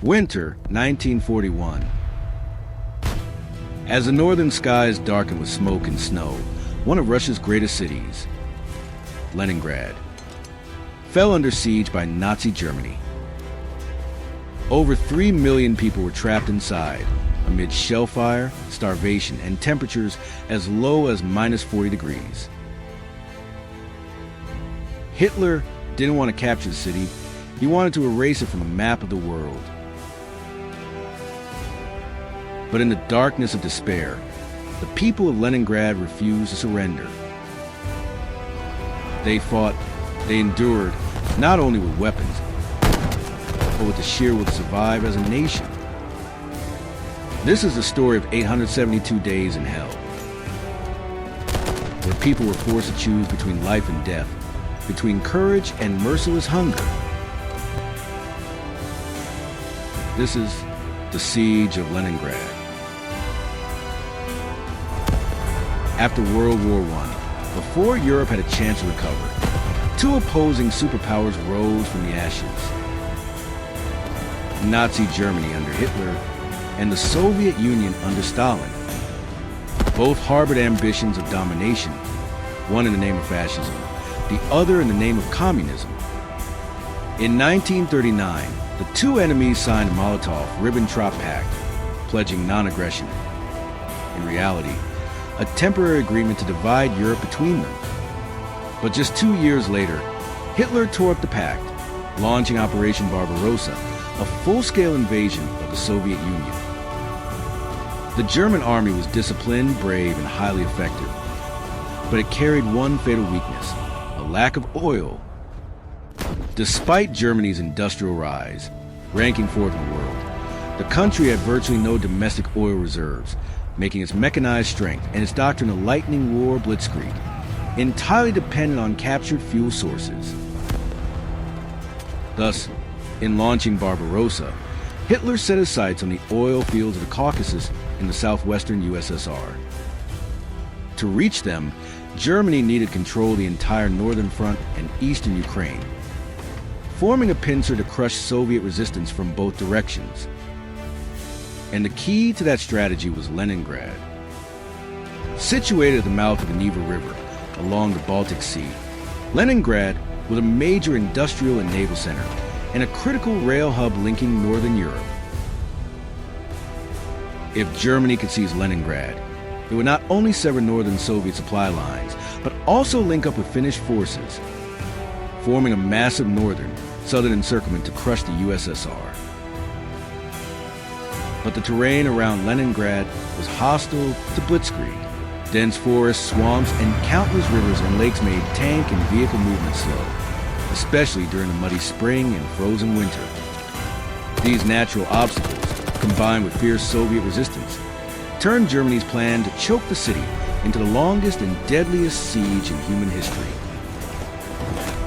Winter 1941. As the northern skies darkened with smoke and snow, one of Russia's greatest cities, Leningrad, fell under siege by Nazi Germany. Over 3 million people were trapped inside amid shellfire, starvation, and temperatures as low as -40 degrees. Hitler didn't want to capture the city. He wanted to erase it from a map of the world. But in the darkness of despair, the people of Leningrad refused to surrender. They fought, they endured, not only with weapons, but with the sheer will to survive as a nation. This is the story of 872 days in hell, where people were forced to choose between life and death, between courage and merciless hunger. This is the Siege of Leningrad. After World War I, before Europe had a chance to recover, two opposing superpowers rose from the ashes. Nazi Germany under Hitler and the Soviet Union under Stalin. Both harbored ambitions of domination, one in the name of fascism, the other in the name of communism. In 1939, the two enemies signed a Molotov-Ribbentrop Pact, pledging non-aggression. In reality, a temporary agreement to divide Europe between them. But just 2 years later, Hitler tore up the pact, launching Operation Barbarossa, a full-scale invasion of the Soviet Union. The German army was disciplined, brave, and highly effective. But it carried one fatal weakness: a lack of oil. Despite Germany's industrial rise, ranking fourth in the world, the country had virtually no domestic oil reserves, making its mechanized strength and its doctrine of lightning war blitzkrieg entirely dependent on captured fuel sources. Thus, in launching Barbarossa, Hitler set his sights on the oil fields of the Caucasus in the southwestern USSR. To reach them, Germany needed control of the entire northern front and eastern Ukraine, forming a pincer to crush Soviet resistance from both directions. And the key to that strategy was Leningrad. Situated at the mouth of the Neva River, along the Baltic Sea, Leningrad was a major industrial and naval center, and a critical rail hub linking northern Europe. If Germany could seize Leningrad, it would not only sever northern Soviet supply lines, but also link up with Finnish forces, forming a massive southern encirclement to crush the USSR. But the terrain around Leningrad was hostile to blitzkrieg. Dense forests, swamps, and countless rivers and lakes made tank and vehicle movement slow, especially during the muddy spring and frozen winter. These natural obstacles, combined with fierce Soviet resistance, turned Germany's plan to choke the city into the longest and deadliest siege in human history.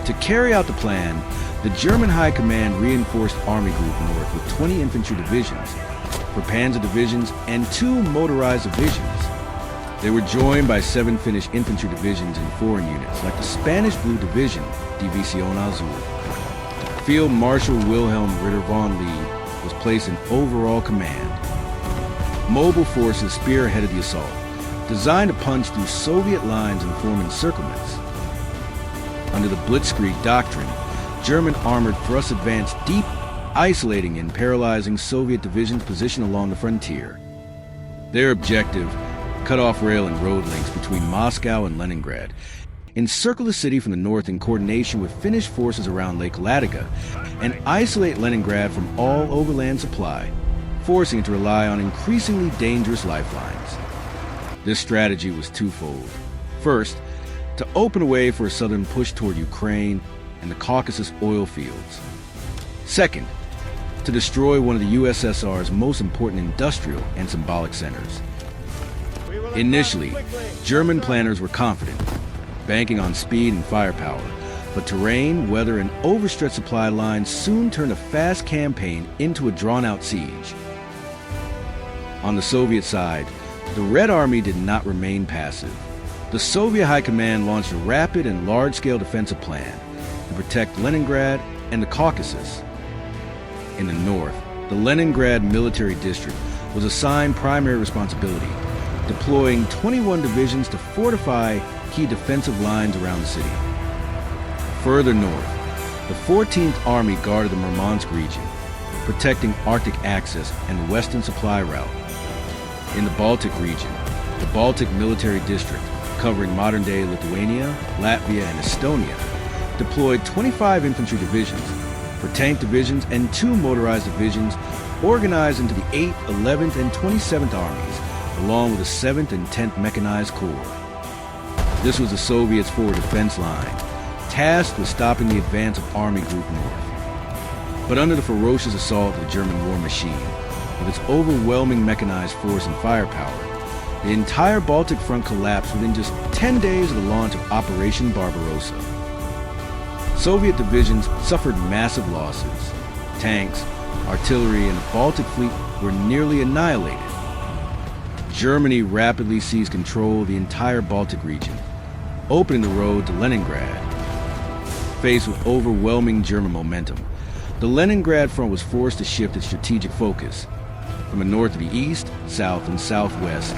To carry out the plan, the German High Command reinforced Army Group North with 20 infantry divisions, for Panzer divisions, and 2 motorized divisions. They were joined by 7 Finnish infantry divisions and foreign units, like the Spanish Blue Division, División Azul. Field Marshal Wilhelm Ritter von Lee was placed in overall command. Mobile forces spearheaded the assault, designed to punch through Soviet lines and form encirclements. Under the Blitzkrieg doctrine, German armored thrusts advanced deep, isolating and paralyzing Soviet divisions positioned along the frontier. Their objective: cut off rail and road links between Moscow and Leningrad, encircle the city from the north in coordination with Finnish forces around Lake Ladoga, and isolate Leningrad from all overland supply, forcing it to rely on increasingly dangerous lifelines. This strategy was twofold. First, to open a way for a southern push toward Ukraine and the Caucasus oil fields. Second, to destroy one of the USSR's most important industrial and symbolic centers. Initially, German planners were confident, banking on speed and firepower, but terrain, weather, and overstretched supply lines soon turned a fast campaign into a drawn-out siege. On the Soviet side, the Red Army did not remain passive. The Soviet High Command launched a rapid and large-scale defensive plan to protect Leningrad and the Caucasus. In the north, the Leningrad military district was assigned primary responsibility, deploying 21 divisions to fortify key defensive lines around the city. Further north, the 14th Army guarded the Murmansk region, protecting Arctic access and the western supply route. In the Baltic region, the Baltic Military District, covering modern-day Lithuania, Latvia, and Estonia, deployed 25 infantry divisions, for tank divisions, and 2 motorized divisions organized into the 8th, 11th, and 27th Armies, along with the 7th and 10th Mechanized Corps. This was the Soviets' forward defense line, tasked with stopping the advance of Army Group North. But under the ferocious assault of the German war machine, with its overwhelming mechanized force and firepower, the entire Baltic front collapsed within just 10 days of the launch of Operation Barbarossa. Soviet divisions suffered massive losses. Tanks, artillery, and the Baltic fleet were nearly annihilated. Germany rapidly seized control of the entire Baltic region, opening the road to Leningrad. Faced with overwhelming German momentum, the Leningrad front was forced to shift its strategic focus from the north to the east, south, and southwest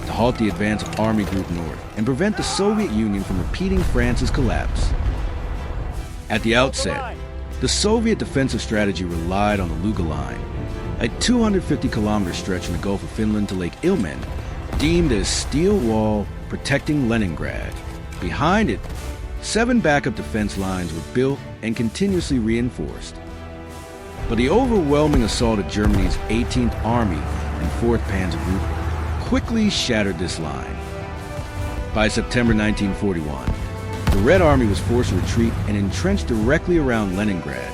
to halt the advance of Army Group North and prevent the Soviet Union from repeating France's collapse. At the outset, the Soviet defensive strategy relied on the Luga Line, a 250-kilometer stretch from the Gulf of Finland to Lake Ilmen, deemed as steel wall protecting Leningrad. Behind it, 7 backup defense lines were built and continuously reinforced. But the overwhelming assault of Germany's 18th Army and 4th Panzer Group quickly shattered this line. By September 1941, the Red Army was forced to retreat and entrenched directly around Leningrad,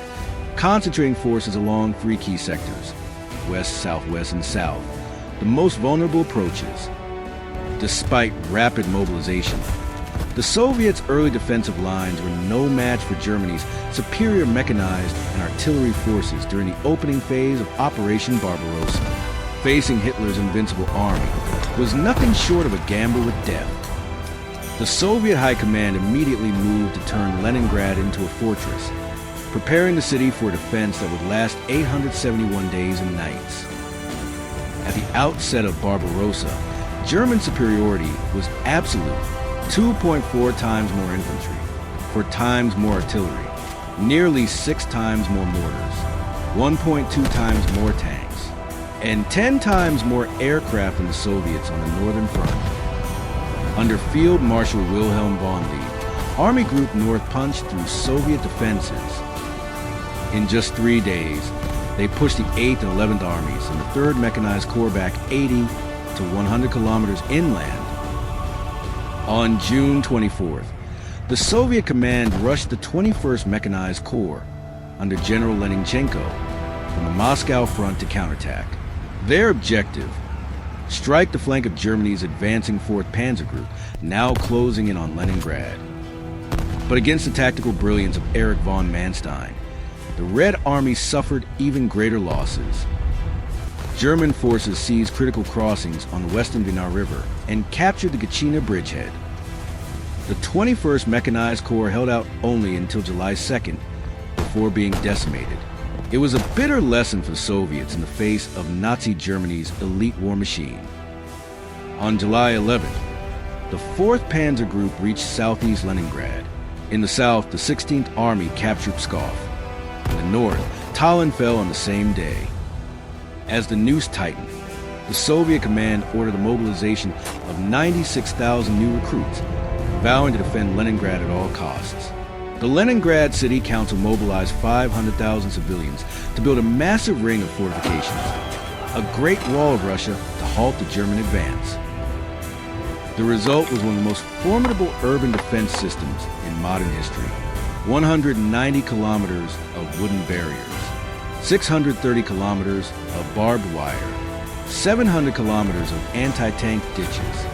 concentrating forces along 3 key sectors: west, southwest, and south, the most vulnerable approaches. Despite rapid mobilization, the Soviets' early defensive lines were no match for Germany's superior mechanized and artillery forces during the opening phase of Operation Barbarossa. Facing Hitler's invincible army was nothing short of a gamble with death. The Soviet High Command immediately moved to turn Leningrad into a fortress, preparing the city for a defense that would last 871 days and nights. At the outset of Barbarossa, German superiority was absolute: 2.4 times more infantry, 4 times more artillery, nearly 6 times more mortars, 1.2 times more tanks, and 10 times more aircraft than the Soviets on the northern front. Under Field Marshal Wilhelm von Lee, Army Group North punched through Soviet defenses. In just 3 days, they pushed the 8th and 11th Armies and the 3rd Mechanized Corps back 80 to 100 kilometers inland. On June 24th, the Soviet command rushed the 21st Mechanized Corps under General Leninchenko from the Moscow front to counterattack. Their objective: strike the flank of Germany's advancing 4th Panzer Group, now closing in on Leningrad. But against the tactical brilliance of Erich von Manstein, the Red Army suffered even greater losses. German forces seized critical crossings on the western Vinar River and captured the Gachina bridgehead. The 21st Mechanized Corps held out only until July 2nd before being decimated. It was a bitter lesson for the Soviets in the face of Nazi Germany's elite war machine. On July 11th, the 4th Panzer Group reached southeast Leningrad. In the south, the 16th Army captured Pskov. In the north, Tallinn fell on the same day. As the noose tightened, the Soviet command ordered the mobilization of 96,000 new recruits, vowing to defend Leningrad at all costs. The Leningrad City Council mobilized 500,000 civilians to build a massive ring of fortifications, a Great Wall of Russia to halt the German advance. The result was one of the most formidable urban defense systems in modern history. 190 kilometers of wooden barriers, 630 kilometers of barbed wire, 700 kilometers of anti-tank ditches,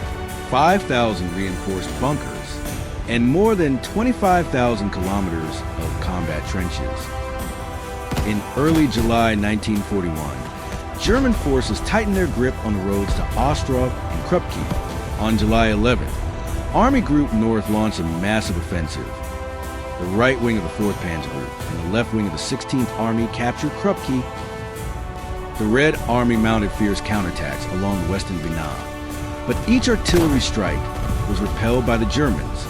5,000 reinforced bunkers, and more than 25,000 kilometers of combat trenches. In early July 1941, German forces tightened their grip on the roads to Ostrov and Krupki. On July 11th, Army Group North launched a massive offensive. The right wing of the 4th Panzer Group and the left wing of the 16th Army captured Krupki. The Red Army mounted fierce counterattacks along the western Dvina, but each artillery strike was repelled by the Germans.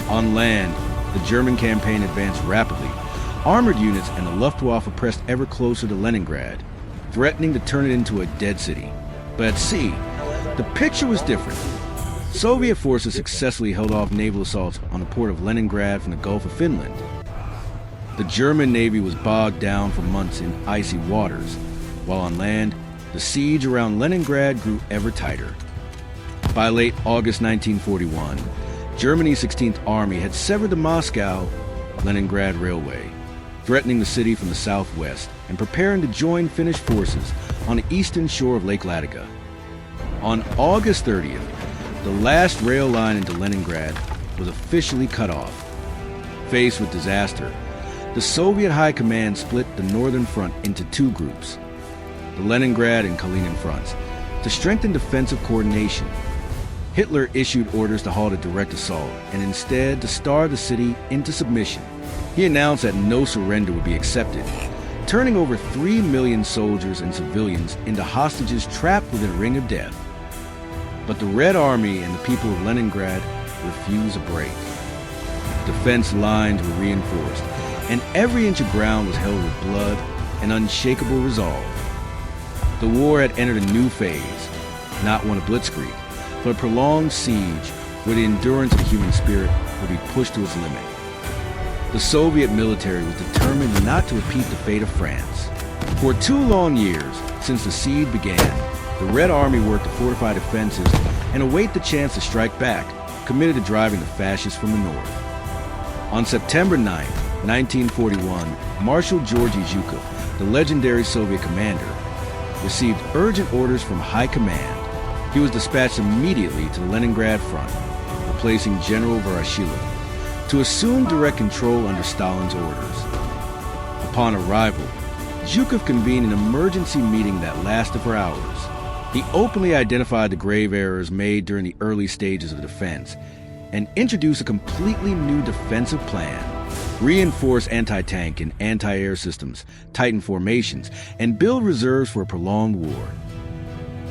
On land, the German campaign advanced rapidly. Armored units and the Luftwaffe pressed ever closer to Leningrad, threatening to turn it into a dead city. But at sea, the picture was different. Soviet forces successfully held off naval assaults on the port of Leningrad from the Gulf of Finland. The German Navy was bogged down for months in icy waters, while on land, the siege around Leningrad grew ever tighter. By late August 1941, Germany's 16th Army had severed the Moscow-Leningrad Railway, threatening the city from the southwest and preparing to join Finnish forces on the eastern shore of Lake Ladoga. On August 30th, the last rail line into Leningrad was officially cut off. Faced with disaster, the Soviet High Command split the northern front into two groups, the Leningrad and Kalinin fronts, to strengthen defensive coordination. Hitler issued orders to halt a direct assault and instead to starve the city into submission. He announced that no surrender would be accepted, turning over 3 million soldiers and civilians into hostages trapped within a ring of death. But the Red Army and the people of Leningrad refused a break. Defense lines were reinforced, and every inch of ground was held with blood and unshakable resolve. The war had entered a new phase, not one of blitzkrieg, but a prolonged siege where the endurance of the human spirit would be pushed to its limit. The Soviet military was determined not to repeat the fate of France. For 2 long years, since the siege began, the Red Army worked to fortify defenses and await the chance to strike back, committed to driving the fascists from the north. On September 9, 1941, Marshal Georgy Zhukov, the legendary Soviet commander, received urgent orders from High Command. He was dispatched immediately to the Leningrad front, replacing General Voroshilov, to assume direct control under Stalin's orders. Upon arrival, Zhukov convened an emergency meeting that lasted for hours. He openly identified the grave errors made during the early stages of the defense and introduced a completely new defensive plan. Reinforce anti-tank and anti-air systems, tighten formations, and build reserves for a prolonged war.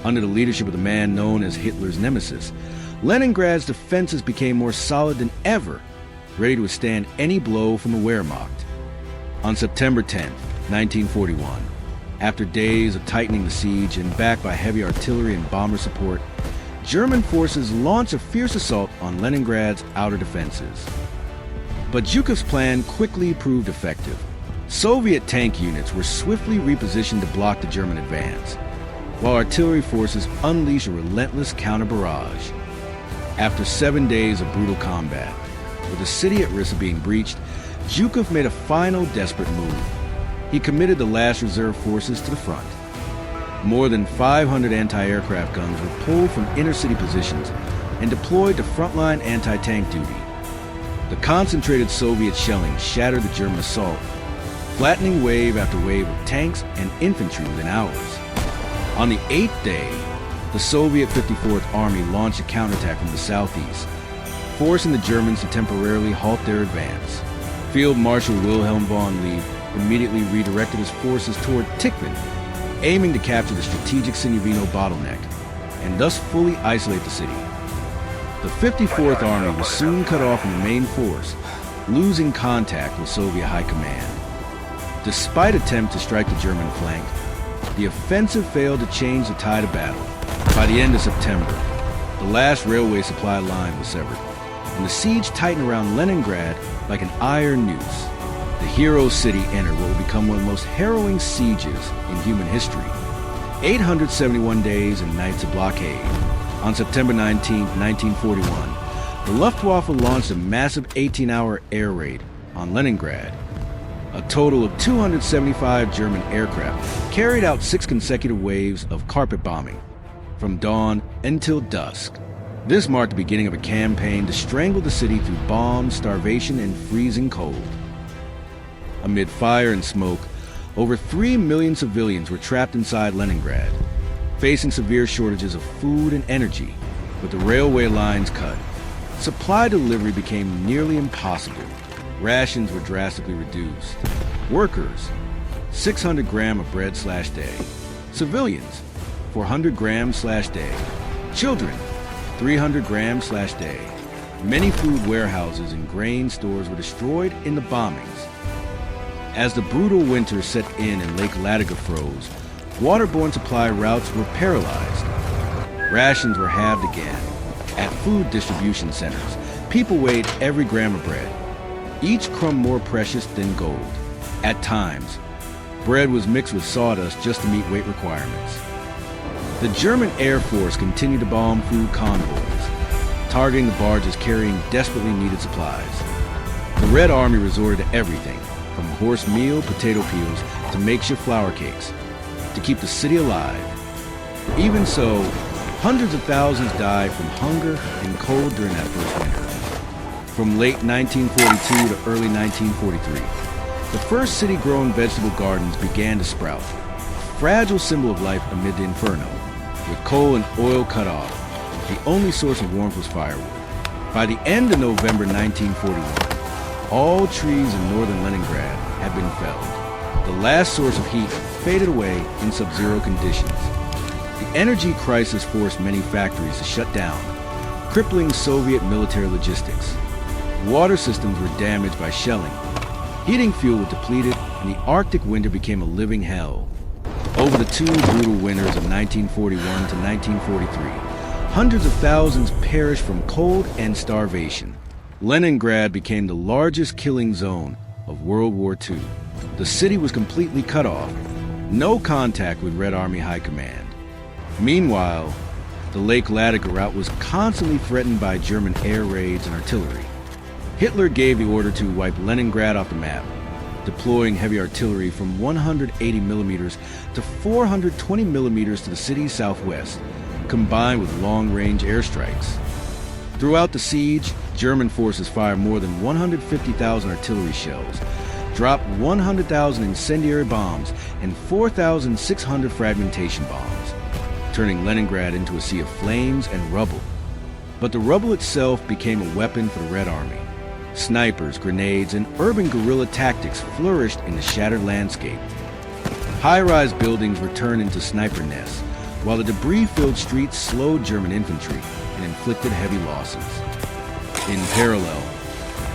Under the leadership of the man known as Hitler's nemesis, Leningrad's defenses became more solid than ever, ready to withstand any blow from the Wehrmacht. On September 10, 1941, after days of tightening the siege and backed by heavy artillery and bomber support, German forces launched a fierce assault on Leningrad's outer defenses. But Zhukov's plan quickly proved effective. Soviet tank units were swiftly repositioned to block the German advance, while artillery forces unleashed a relentless counter-barrage. After 7 days of brutal combat, with the city at risk of being breached, Zhukov made a final desperate move. He committed the last reserve forces to the front. More than 500 anti-aircraft guns were pulled from inner-city positions and deployed to frontline anti-tank duty. The concentrated Soviet shelling shattered the German assault, flattening wave after wave of tanks and infantry within hours. On the 8th day, the Soviet 54th Army launched a counterattack from the southeast, forcing the Germans to temporarily halt their advance. Field Marshal Wilhelm von Lee immediately redirected his forces toward Tikhvin, aiming to capture the strategic Sinyavino bottleneck and thus fully isolate the city. The 54th Army was soon cut off from the main force, losing contact with Soviet High Command. Despite attempts to strike the German flank, the offensive failed to change the tide of battle. By the end of September, the last railway supply line was severed, and the siege tightened around Leningrad like an iron noose. The hero city entered what would become one of the most harrowing sieges in human history. 871 days and nights of blockade. On September 19, 1941, the Luftwaffe launched a massive 18-hour air raid on Leningrad. A total of 275 German aircraft carried out 6 consecutive waves of carpet bombing, from dawn until dusk. This marked the beginning of a campaign to strangle the city through bombs, starvation, and freezing cold. Amid fire and smoke, over 3 million civilians were trapped inside Leningrad, facing severe shortages of food and energy. With the railway lines cut, supply delivery became nearly impossible. Rations were drastically reduced. Workers, 600 grams of bread/day. Civilians, 400 grams/day. Children, 300 grams/day. Many food warehouses and grain stores were destroyed in the bombings. As the brutal winter set in and Lake Ladoga froze, waterborne supply routes were paralyzed. Rations were halved again. At food distribution centers, people weighed every gram of bread, each crumb more precious than gold. At times, bread was mixed with sawdust just to meet weight requirements. The German Air Force continued to bomb food convoys, targeting the barges carrying desperately needed supplies. The Red Army resorted to everything, from horse meal, potato peels, to makeshift flour cakes, to keep the city alive. Even so, hundreds of thousands died from hunger and cold during that first winter. From late 1942 to early 1943, the first city-grown vegetable gardens began to sprout, a fragile symbol of life amid the inferno. With coal and oil cut off, the only source of warmth was firewood. By the end of November 1941, all trees in northern Leningrad had been felled. The last source of heat faded away in sub-zero conditions. The energy crisis forced many factories to shut down, crippling Soviet military logistics. Water systems were damaged by shelling. Heating fuel was depleted, and the Arctic winter became a living hell. Over the two brutal winters of 1941 to 1943, hundreds of thousands perished from cold and starvation. Leningrad became the largest killing zone of World War II. The city was completely cut off, no contact with Red Army High Command. Meanwhile, the Lake Ladoga route was constantly threatened by German air raids and artillery. Hitler gave the order to wipe Leningrad off the map, deploying heavy artillery from 180 millimeters to 420 millimeters to the city's southwest, combined with long-range airstrikes. Throughout the siege, German forces fired more than 150,000 artillery shells, dropped 100,000 incendiary bombs, and 4,600 fragmentation bombs, turning Leningrad into a sea of flames and rubble. But the rubble itself became a weapon for the Red Army. Snipers, grenades, and urban guerrilla tactics flourished in the shattered landscape. High-rise buildings were turned into sniper nests, while the debris-filled streets slowed German infantry and inflicted heavy losses. In parallel,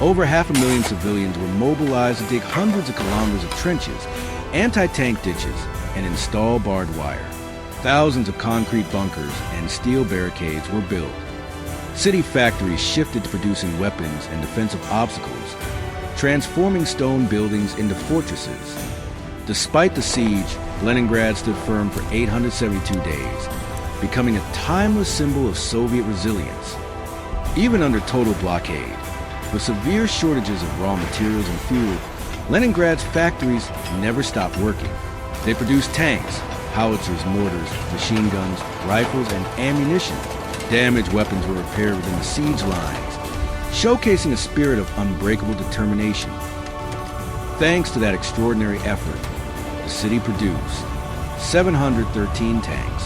over 500,000 civilians were mobilized to dig hundreds of kilometers of trenches, anti-tank ditches, and install barbed wire. Thousands of concrete bunkers and steel barricades were built. City factories shifted to producing weapons and defensive obstacles, transforming stone buildings into fortresses. Despite the siege, Leningrad stood firm for 872 days, becoming a timeless symbol of Soviet resilience. Even under total blockade, with severe shortages of raw materials and fuel, Leningrad's factories never stopped working. They produced tanks, howitzers, mortars, machine guns, rifles, and ammunition. Damaged weapons were repaired within the siege lines, showcasing a spirit of unbreakable determination. Thanks to that extraordinary effort, the city produced 713 tanks,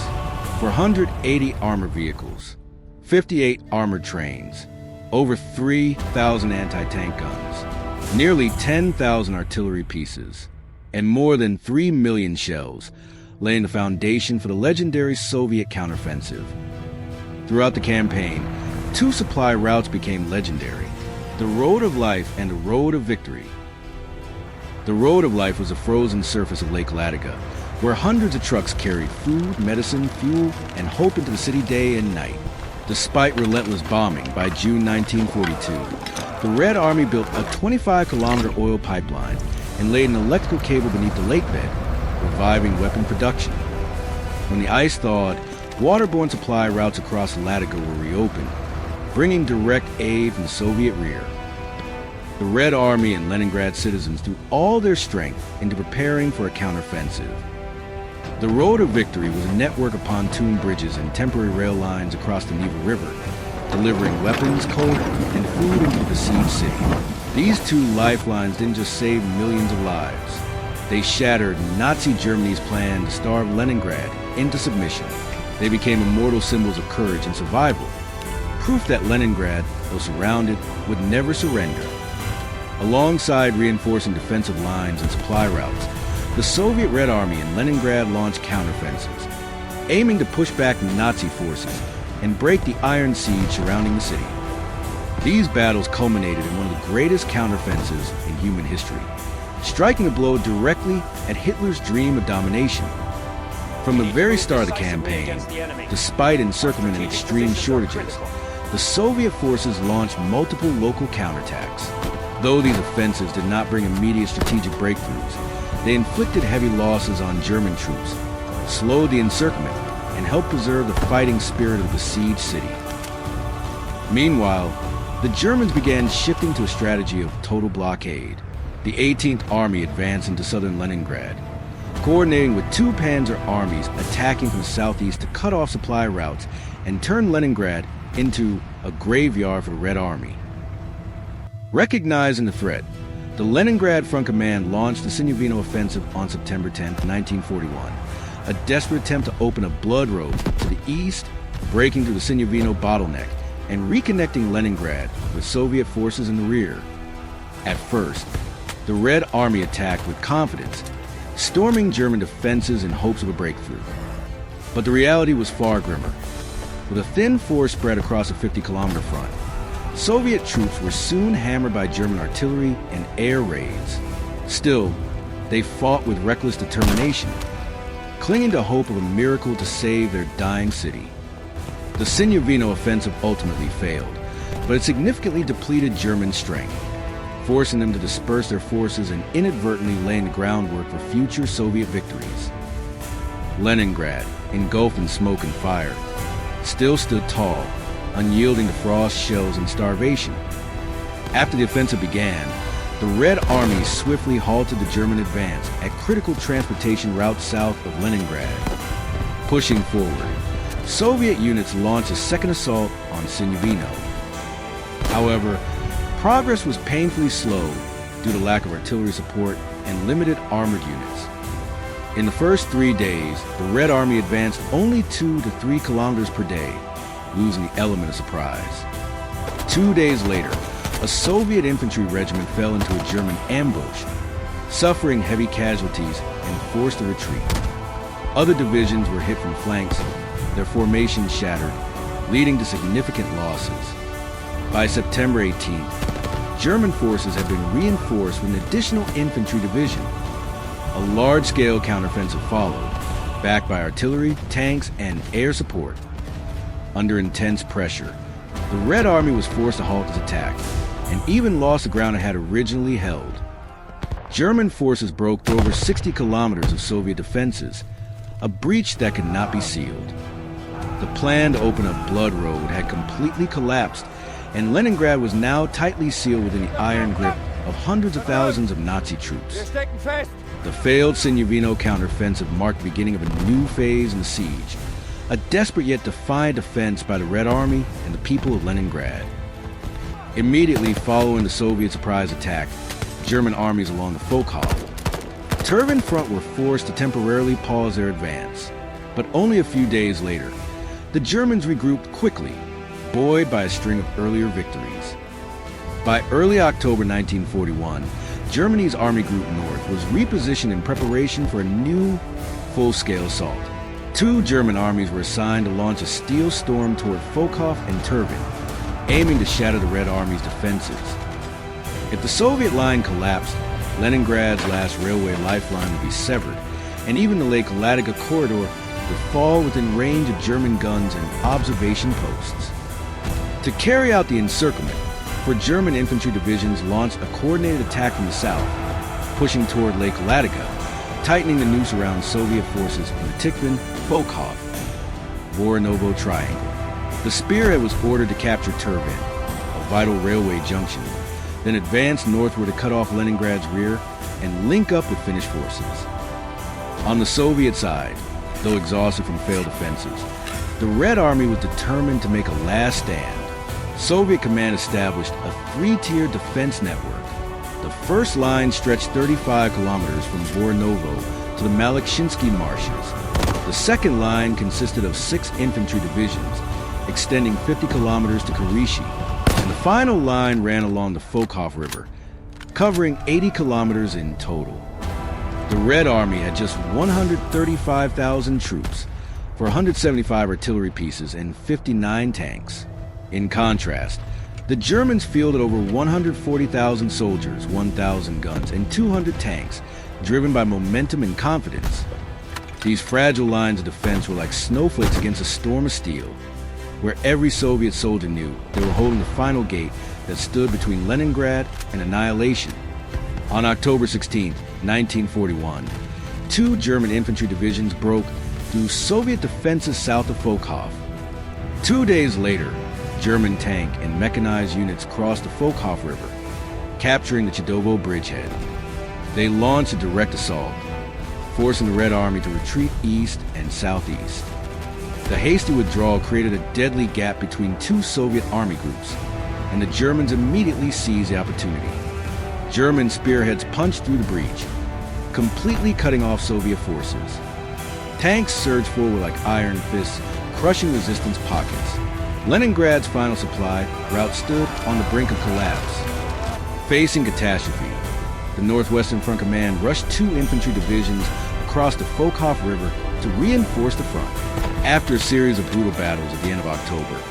480 armored vehicles, 58 armored trains, over 3,000 anti-tank guns, nearly 10,000 artillery pieces, and more than 3 million shells, laying the foundation for the legendary Soviet counteroffensive. Throughout the campaign, two supply routes became legendary: the Road of Life and the Road of Victory. The Road of Life was the frozen surface of Lake Ladoga, where hundreds of trucks carried food, medicine, fuel, and hope into the city day and night. Despite relentless bombing, by June 1942, the Red Army built a 25-kilometer oil pipeline and laid an electrical cable beneath the lake bed, reviving weapon production. When the ice thawed, waterborne supply routes across Ladoga were reopened, bringing direct aid from the Soviet rear. The Red Army and Leningrad citizens threw all their strength into preparing for a counteroffensive. The Road of Victory was a network of pontoon bridges and temporary rail lines across the Neva River, delivering weapons, coal, and food into the besieged city. These two lifelines didn't just save millions of lives. They shattered Nazi Germany's plan to starve Leningrad into submission. They became immortal symbols of courage and survival, proof that Leningrad, though surrounded, would never surrender. Alongside reinforcing defensive lines and supply routes, the Soviet Red Army in Leningrad launched counteroffensives, aiming to push back Nazi forces and break the iron siege surrounding the city. These battles culminated in one of the greatest counteroffensives in human history, striking a blow directly at Hitler's dream of domination. From the very start of the campaign, despite encirclement and extreme shortages, the Soviet forces launched multiple local counterattacks. Though these offensives did not bring immediate strategic breakthroughs, they inflicted heavy losses on German troops, slowed the encirclement, and helped preserve the fighting spirit of the besieged city. Meanwhile, the Germans began shifting to a strategy of total blockade. The 18th Army advanced into southern Leningrad, coordinating with two panzer armies attacking from the southeast to cut off supply routes and turn Leningrad into a graveyard for the Red Army. Recognizing the threat, the Leningrad Front Command launched the Sinyavino Offensive on September 10, 1941, a desperate attempt to open a blood road to the east, breaking through the Sinyavino bottleneck and reconnecting Leningrad with Soviet forces in the rear. At first, the Red Army attacked with confidence, storming German defenses in hopes of a breakthrough. But the reality was far grimmer. With a thin force spread across a 50-kilometer front, Soviet troops were soon hammered by German artillery and air raids. Still, they fought with reckless determination, clinging to hope of a miracle to save their dying city. The Sinyavino offensive ultimately failed, but it significantly depleted German strength, forcing them to disperse their forces and inadvertently laying the groundwork for future Soviet victories. Leningrad, engulfed in smoke and fire, still stood tall, unyielding to frost, shells, and starvation. After the offensive began, the Red Army swiftly halted the German advance at critical transportation routes south of Leningrad. Pushing forward, Soviet units launched a second assault on Sinyavino. However, progress was painfully slow due to lack of artillery support and limited armored units. In the first 3 days, the Red Army advanced only 2 to 3 kilometers per day, losing the element of surprise. 2 days later, a Soviet infantry regiment fell into a German ambush, suffering heavy casualties and forced a retreat. Other divisions were hit from flanks, their formations shattered, leading to significant losses. By September 18th, German forces had been reinforced with an additional infantry division. A large-scale counteroffensive followed, backed by artillery, tanks, and air support. Under intense pressure, the Red Army was forced to halt its attack, and even lost the ground it had originally held. German forces broke through over 60 kilometers of Soviet defenses, a breach that could not be sealed. The plan to open a blood road had completely collapsed, and Leningrad was now tightly sealed within the iron grip of hundreds of thousands of Nazi troops. The failed Sinyavino counteroffensive marked the beginning of a new phase in the siege, a desperate yet defiant defense by the Red Army and the people of Leningrad. Immediately following the Soviet surprise attack, German armies along the Volkhov, Turin Front were forced to temporarily pause their advance. But only a few days later, the Germans regrouped quickly, buoyed by a string of earlier victories. By early October 1941, Germany's Army Group North was repositioned in preparation for a new, full-scale assault. 2 German armies were assigned to launch a steel storm toward Volkhov and Turin, aiming to shatter the Red Army's defenses. If the Soviet line collapsed, Leningrad's last railway lifeline would be severed, and even the Lake Ladoga corridor would fall within range of German guns and observation posts. To carry out the encirclement, 4 German infantry divisions launched a coordinated attack from the south, pushing toward Lake Ladoga, tightening the noose around Soviet forces in the Tikhvin, Volkhov, Voronovo Triangle. The Spearhead was ordered to capture Turin, a vital railway junction, then advance northward to cut off Leningrad's rear and link up with Finnish forces. On the Soviet side, though exhausted from failed offensives, the Red Army was determined to make a last stand. Soviet command established a 3-tier defense network. The first line stretched 35 kilometers from Voronovo to the Malakshinsky marshes. The second line consisted of 6 infantry divisions, extending 50 kilometers to Kurishi, and the final line ran along the Volkhov River, covering 80 kilometers in total. The The Red Army had just 135,000 troops for 175 artillery pieces and 59 tanks. In contrast, the Germans fielded over 140,000 soldiers, 1,000 guns, and 200 tanks, driven by momentum and confidence. These fragile lines of defense were like snowflakes against a storm of steel, where every Soviet soldier knew they were holding the final gate that stood between Leningrad and annihilation. On October 16, 1941, two German infantry divisions broke through Soviet defenses south of Volkhov. 2 days later, German tank and mechanized units crossed the Volkhov River, capturing the Chadovo bridgehead. They launched a direct assault, forcing the Red Army to retreat east and southeast. The hasty withdrawal created a deadly gap between two Soviet army groups, and the Germans immediately seized the opportunity. German spearheads punched through the breach, completely cutting off Soviet forces. Tanks surged forward like iron fists, crushing resistance pockets. Leningrad's final supply route stood on the brink of collapse. Facing catastrophe, the Northwestern Front Command rushed two infantry divisions across the Volkhov River to reinforce the front. After a series of brutal battles at the end of October,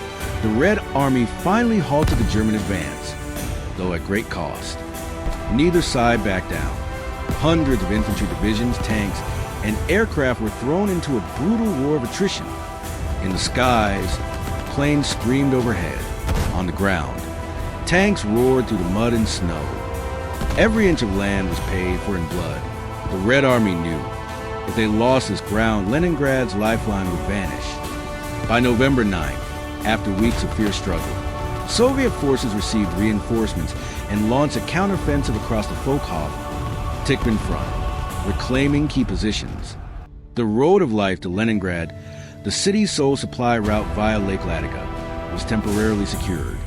the Red Army finally halted the German advance, though at great cost. Neither side backed down. Hundreds of infantry divisions, tanks, and aircraft were thrown into a brutal war of attrition. In the skies, planes screamed overhead. On the ground, tanks roared through the mud and snow. Every inch of land was paid for in blood. The Red Army knew if they lost this ground, Leningrad's lifeline would vanish. By November 9th, after weeks of fierce struggle, Soviet forces received reinforcements and launched a counteroffensive across the Volkhov-Tikhvin front, reclaiming key positions. The road of life to Leningrad, the city's sole supply route via Lake Ladoga, was temporarily secured.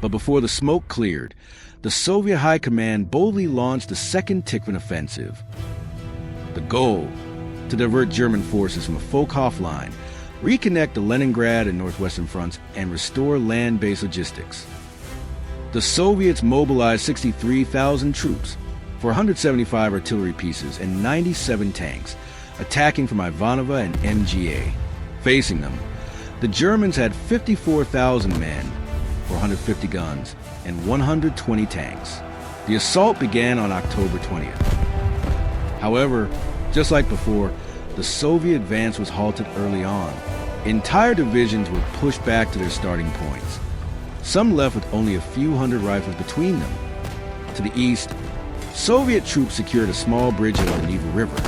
But before the smoke cleared, the Soviet High Command boldly launched the Second Tikhvin Offensive. The goal, to divert German forces from a Volkhov line, reconnect the Leningrad and Northwestern fronts, and restore land-based logistics. The Soviets mobilized 63,000 troops for 175 artillery pieces and 97 tanks, attacking from Ivanova and MGA. Facing them, the Germans had 54,000 men, 450 guns, and 120 tanks. The assault began on October 20th. However, just like before, the Soviet advance was halted early on. Entire divisions were pushed back to their starting points. Some left with only a few hundred rifles between them. To the east, Soviet troops secured a small bridgehead on the Neva River,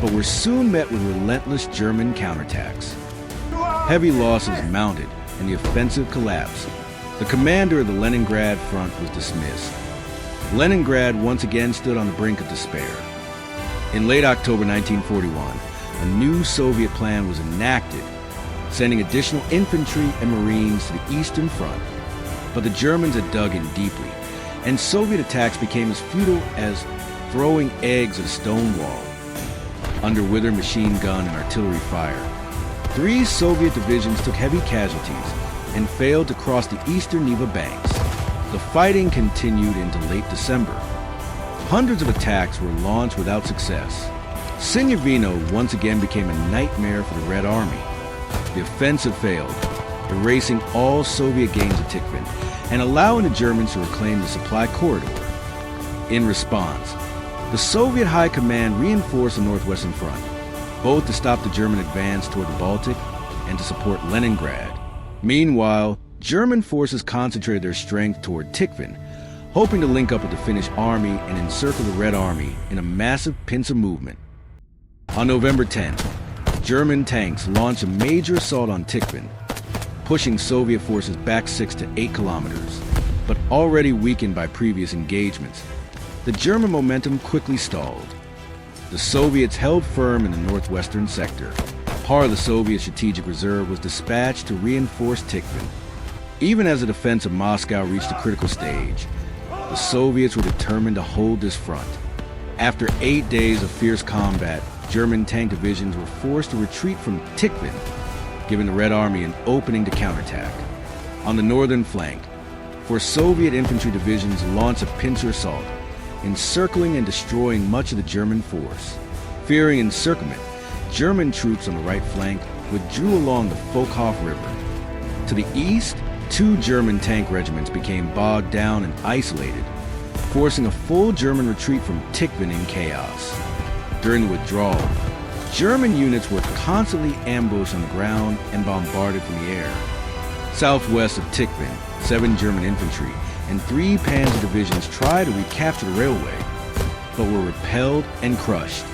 but were soon met with relentless German counterattacks. Heavy losses mounted, and the offensive collapsed. The commander of the Leningrad front was dismissed. Leningrad once again stood on the brink of despair. In late October 1941, a new Soviet plan was enacted, sending additional infantry and Marines to the Eastern Front. But the Germans had dug in deeply, and Soviet attacks became as futile as throwing eggs at a stone wall. Under withered machine gun and artillery fire, 3 Soviet divisions took heavy casualties and failed to cross the eastern Neva banks. The fighting continued into late December. Hundreds of attacks were launched without success. Sinyavino once again became a nightmare for the Red Army. The offensive failed, erasing all Soviet gains at Tikhvin and allowing the Germans to reclaim the supply corridor. In response, the Soviet High Command reinforced the Northwestern Front, both to stop the German advance toward the Baltic and to support Leningrad. Meanwhile, German forces concentrated their strength toward Tikhvin, hoping to link up with the Finnish army and encircle the Red Army in a massive pincer movement. On November 10th, German tanks launched a major assault on Tikhvin, pushing Soviet forces back 6 to 8 kilometers. But already weakened by previous engagements, the German momentum quickly stalled. The Soviets held firm in the northwestern sector. Part of the Soviet strategic reserve was dispatched to reinforce Tikhvin. Even as the defense of Moscow reached a critical stage, the Soviets were determined to hold this front. After 8 days of fierce combat, German tank divisions were forced to retreat from Tikhvin, giving the Red Army an opening to counterattack. On the northern flank, 4 Soviet infantry divisions launched a pincer assault, encircling and destroying much of the German force. Fearing encirclement, German troops on the right flank withdrew along the Volkhov River. To the east, 2 German tank regiments became bogged down and isolated, forcing a full German retreat from Tikhvin in chaos. During the withdrawal, German units were constantly ambushed on the ground and bombarded from the air. Southwest of Tikhvin, 7 German infantry and 3 panzer divisions tried to recapture the railway, but were repelled and crushed.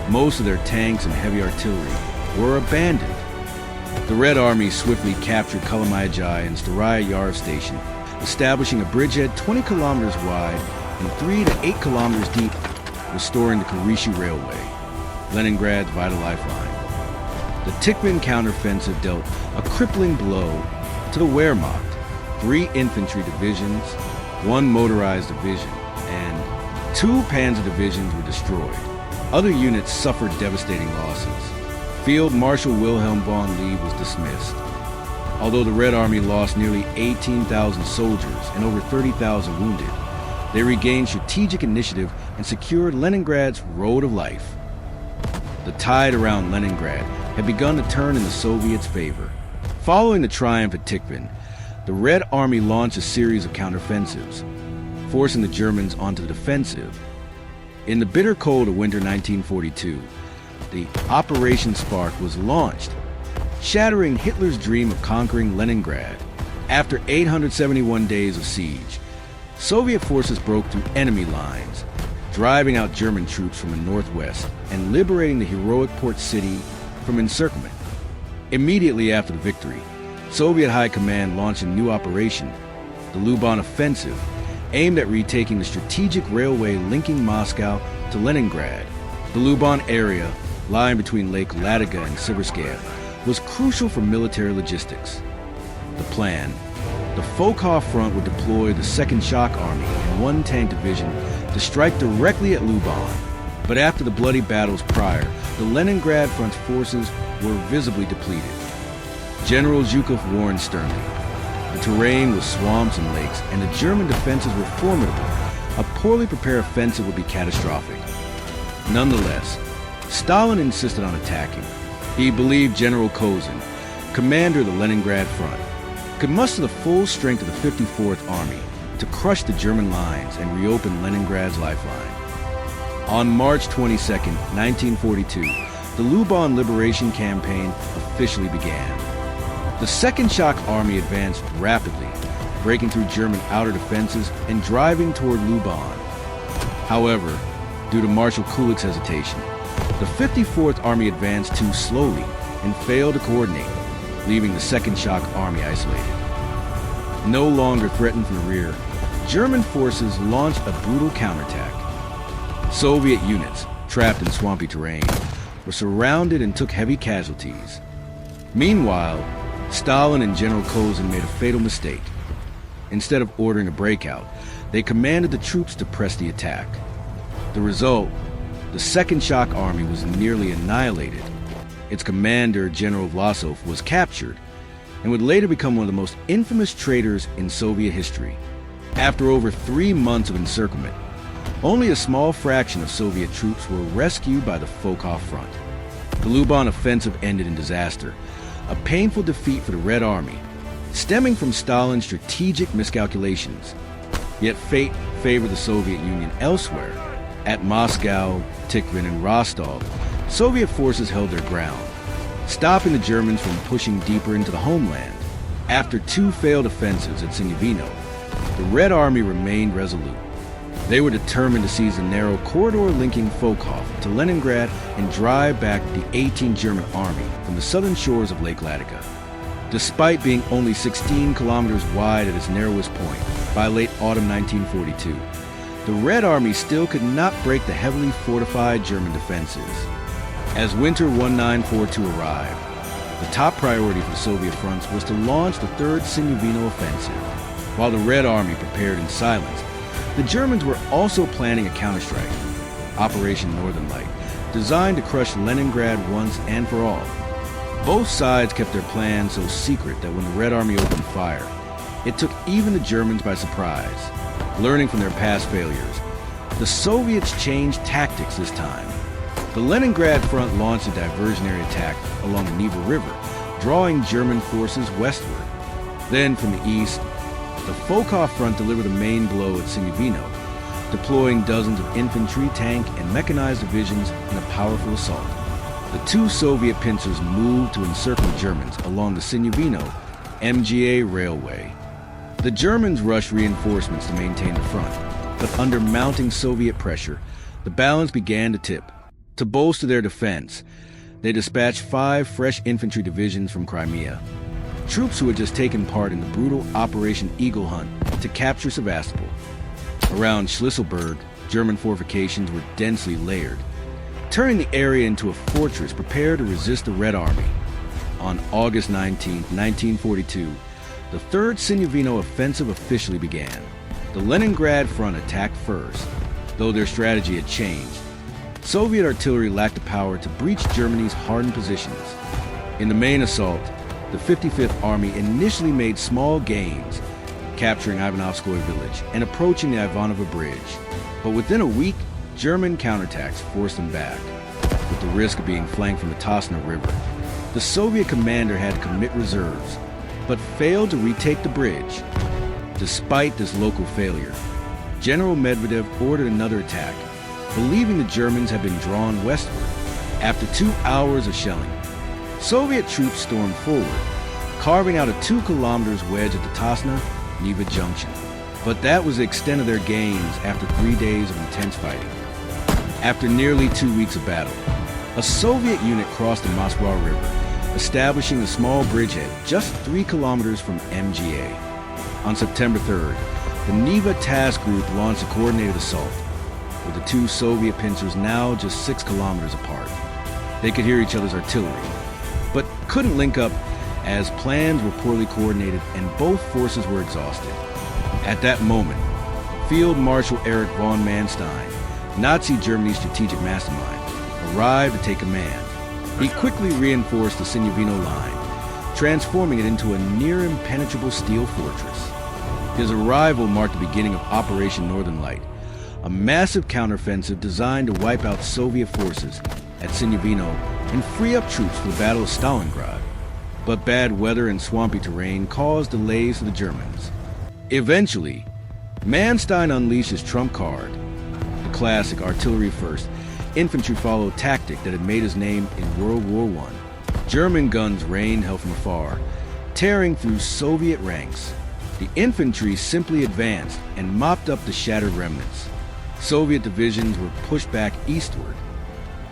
Most of their tanks and heavy artillery were abandoned. The Red Army swiftly captured Kalamayajai and Staraya Yar station, establishing a bridgehead 20 kilometers wide and 3 to 8 kilometers deep, restoring the Kurishi Railway, Leningrad's vital lifeline. The Tikhvin counteroffensive dealt a crippling blow to the Wehrmacht. 3 infantry divisions, 1 motorized division, and 2 panzer divisions were destroyed. Other units suffered devastating losses. Field Marshal Wilhelm von Lee was dismissed. Although the Red Army lost nearly 18,000 soldiers and over 30,000 wounded, they regained strategic initiative and secured Leningrad's road of life. The tide around Leningrad had begun to turn in the Soviets' favor. Following the triumph at Tikhvin, the Red Army launched a series of counteroffensives, forcing the Germans onto the defensive. In the bitter cold of winter 1942, the Operation Spark was launched, shattering Hitler's dream of conquering Leningrad. After 871 days of siege, Soviet forces broke through enemy lines, driving out German troops from the northwest and liberating the heroic port city from encirclement. Immediately after the victory, Soviet High Command launched a new operation, the Luban Offensive, aimed at retaking the strategic railway linking Moscow to Leningrad. The Luban area, lying between Lake Ladoga and Siverskaya, was crucial for military logistics. The plan: the Volkhov Front would deploy the 2nd Shock Army and 1 tank division to strike directly at Luban. But after the bloody battles prior, the Leningrad Front's forces were visibly depleted. General Zhukov warned sternly. The terrain was swamps and lakes, and the German defenses were formidable. A poorly prepared offensive would be catastrophic. Nonetheless, Stalin insisted on attacking. He believed General Kozin, commander of the Leningrad Front, could muster the full strength of the 54th Army to crush the German lines and reopen Leningrad's lifeline. On March 22, 1942, the Luban Liberation Campaign officially began. The 2nd Shock Army advanced rapidly, breaking through German outer defenses and driving toward Luban. However, due to Marshal Kulik's hesitation, the 54th Army advanced too slowly and failed to coordinate, leaving the 2nd Shock Army isolated. No longer threatened from the rear, German forces launched a brutal counterattack. Soviet units, trapped in swampy terrain, were surrounded and took heavy casualties. Meanwhile, Stalin and General Kozin made a fatal mistake. Instead of ordering a breakout, they commanded the troops to press the attack. The result: the 2nd Shock Army was nearly annihilated. Its commander, General Vlasov, was captured and would later become one of the most infamous traitors in Soviet history. After over 3 months of encirclement, only a small fraction of Soviet troops were rescued by the Volkhov Front. The Luban offensive ended in disaster, a painful defeat for the Red Army, stemming from Stalin's strategic miscalculations. Yet fate favored the Soviet Union elsewhere. At Moscow, Tikhvin, and Rostov, Soviet forces held their ground, stopping the Germans from pushing deeper into the homeland. After 2 failed offensives at Sinyavino, the Red Army remained resolute. They were determined to seize the narrow corridor linking Volkhov to Leningrad and drive back the 18th German Army from the southern shores of Lake Ladoga. Despite being only 16 kilometers wide at its narrowest point by late autumn 1942, the Red Army still could not break the heavily fortified German defenses. As winter 1942 arrived, the top priority for the Soviet fronts was to launch the 3rd Sinyavino offensive. While the Red Army prepared in silence, the Germans were also planning a counterstrike, Operation Northern Light, designed to crush Leningrad once and for all. Both sides kept their plans so secret that when the Red Army opened fire, it took even the Germans by surprise. Learning from their past failures, the Soviets changed tactics this time. The Leningrad front launched a diversionary attack along the Neva River, drawing German forces westward. Then, from the east, the Fochau front delivered a main blow at Signavino, deploying dozens of infantry, tank, and mechanized divisions in a powerful assault. The two Soviet pincers moved to encircle Germans along the Signavino MGA railway. The Germans rushed reinforcements to maintain the front, but under mounting Soviet pressure, the balance began to tip. To bolster their defense, they dispatched 5 fresh infantry divisions from Crimea, troops who had just taken part in the brutal Operation Eagle Hunt to capture Sevastopol. Around Schlisselburg, German fortifications were densely layered, turning the area into a fortress prepared to resist the Red Army. On August 19, 1942, the Third Signavino offensive officially began. The Leningrad front attacked first, though their strategy had changed. Soviet artillery lacked the power to breach Germany's hardened positions. In the main assault, the 55th Army initially made small gains, capturing Ivanovskoye village and approaching the Ivanova Bridge. But within a week, German counterattacks forced them back, with the risk of being flanked from the Tasna River. The Soviet commander had to commit reserves, but failed to retake the bridge. Despite this local failure, General Medvedev ordered another attack, believing the Germans had been drawn westward. After 2 hours of shelling, Soviet troops stormed forward, carving out a 2 kilometers wedge at the Tasna-Neva junction. But that was the extent of their gains after 3 days of intense fighting. After nearly 2 weeks of battle, a Soviet unit crossed the Moskva River, establishing a small bridgehead just 3 kilometers from MGA. On September 3rd, the Neva Task Group launched a coordinated assault, with the two Soviet pincers now just 6 kilometers apart. They could hear each other's artillery, but couldn't link up as plans were poorly coordinated and both forces were exhausted. At that moment, Field Marshal Erich von Manstein, Nazi Germany's strategic mastermind, arrived to take command. He quickly reinforced the Signavino line, transforming it into a near impenetrable steel fortress. His arrival marked the beginning of Operation Northern Light, a massive counteroffensive designed to wipe out Soviet forces at Signavino and free up troops for the Battle of Stalingrad. But bad weather and swampy terrain caused delays for the Germans. Eventually, Manstein unleashed his trump card, the classic artillery first, infantry followed tactic that had made his name in World War I. German guns rained hell from afar, tearing through Soviet ranks. The infantry simply advanced and mopped up the shattered remnants. Soviet divisions were pushed back eastward,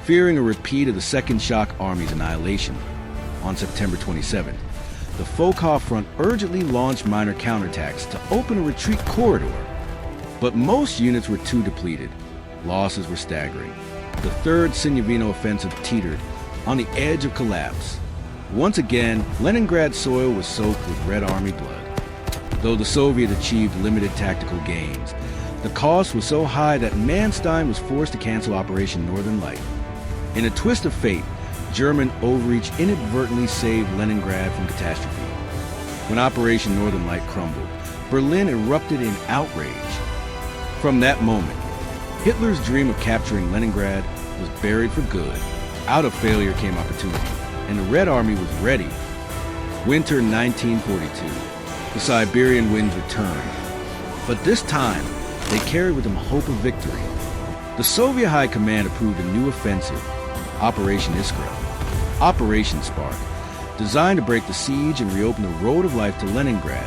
fearing a repeat of the Second Shock Army's annihilation. On September 27th, the Fochau front urgently launched minor counterattacks to open a retreat corridor. But most units were too depleted. Losses were staggering. The Third Signavino offensive teetered on the edge of collapse. Once again, Leningrad soil was soaked with Red Army blood. Though the Soviets achieved limited tactical gains, the cost was so high that Manstein was forced to cancel Operation Northern Light. In a twist of fate, German overreach inadvertently saved Leningrad from catastrophe. When Operation Northern Light crumbled, Berlin erupted in outrage. From that moment, Hitler's dream of capturing Leningrad was buried for good. Out of failure came opportunity, and the Red Army was ready. Winter 1942, the Siberian winds returned, but this time they carried with them hope of victory. The Soviet High Command approved a new offensive, Operation Iskra, Operation Spark, designed to break the siege and reopen the road of life to Leningrad.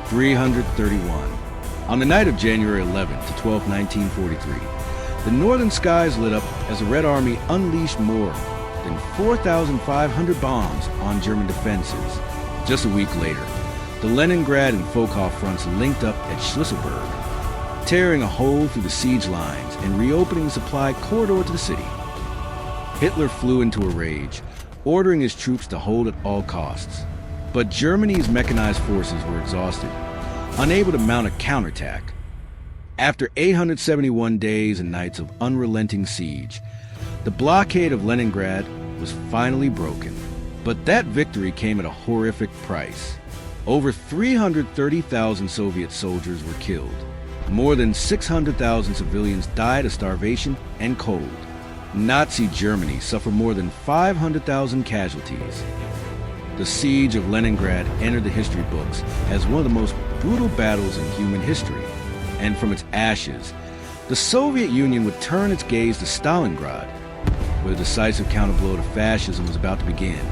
331. On the night of January 11th to 12th, 1943, the northern skies lit up as the Red Army unleashed more than 4,500 bombs on German defenses. Just a week later, the Leningrad and Fochau fronts linked up at Schlisselburg, tearing a hole through the siege lines and reopening the supply corridor to the city. Hitler flew into a rage, ordering his troops to hold at all costs. But Germany's mechanized forces were exhausted, unable to mount a counterattack. After 871 days and nights of unrelenting siege, the blockade of Leningrad was finally broken. But that victory came at a horrific price. Over 330,000 Soviet soldiers were killed. More than 600,000 civilians died of starvation and cold. Nazi Germany suffered more than 500,000 casualties. The siege of Leningrad entered the history books as one of the most brutal battles in human history. And from its ashes, the Soviet Union would turn its gaze to Stalingrad, where the decisive counterblow to fascism was about to begin.